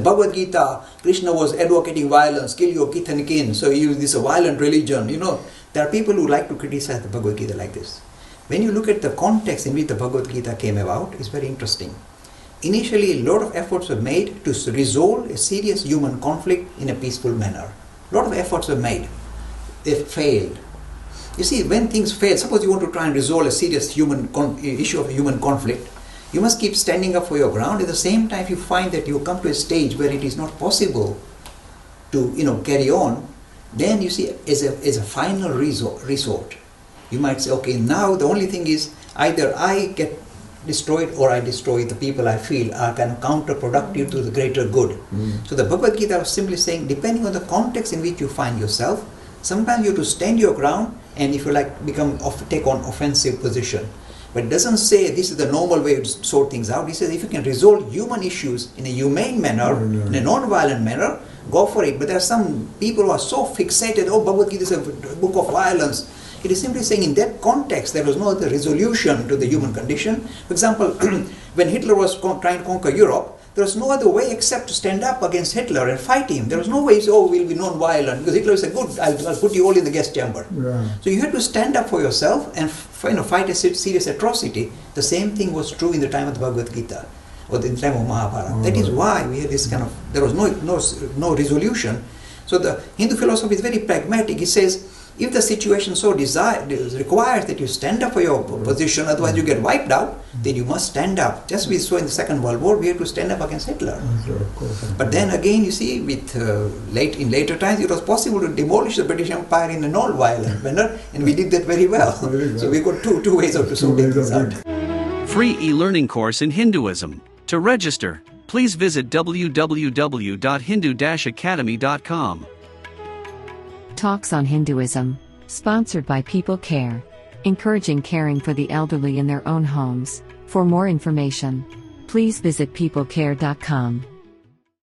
the Bhagwat Gita, Krishna was advocating violence, kill your kith and kin, so he used this a violent religion. There are people who like to criticize the Bhagwat Gita like this. When you look at the context in which the Bhagwat Gita came about, it's very interesting. Initially, a lot of efforts were made to resolve a serious human conflict in a peaceful manner. A lot of efforts were made. They failed. You see, when things fail, suppose you want to try and resolve a serious issue of human conflict, you must keep standing up for your ground. At the same time, if you find that you come to a stage where it is not possible to carry on, then you see, as a final resort, you might say, okay, now the only thing is either I get destroyed or I destroy the people I feel are kind of counterproductive to the greater good. So the Bhagavad Gita was simply saying, depending on the context in which you find yourself, sometimes you have to stand your ground and if you like take on offensive position. But it doesn't say this is the normal way to sort things out. It says if you can resolve human issues in a humane manner, in a non-violent manner, go for it. But there are some people who are so fixated, oh, Bhagavad Gita is a book of violence. It is simply saying in that context there was no other resolution to the human condition. For example, when Hitler was trying to conquer Europe, there was no other way except to stand up against Hitler and fight him. There was no way to say, oh, we'll be non-violent, because Hitler said, good, I'll put you all in the gas chamber. Yeah. So you had to stand up for yourself and fight a serious atrocity. The same thing was true in the time of the Bhagavad Gita, or in the time of Mahabharata. That is why we had this kind of, there was no resolution. So the Hindu philosophy is very pragmatic. It says, if the situation so requires that you stand up for your position, otherwise you get wiped out, then you must stand up. Just we saw in the Second World War, we had to stand up against Hitler. But then again, you see, in later times, it was possible to demolish the British Empire in a non-violent manner, and we did that very well. So we got two ways of sorting things out. Free e-learning course in Hinduism. To register, please visit www.hindu-academy.com. Talks on Hinduism, sponsored by People Care, encouraging caring for the elderly in their own homes. For more information, please visit peoplecare.com.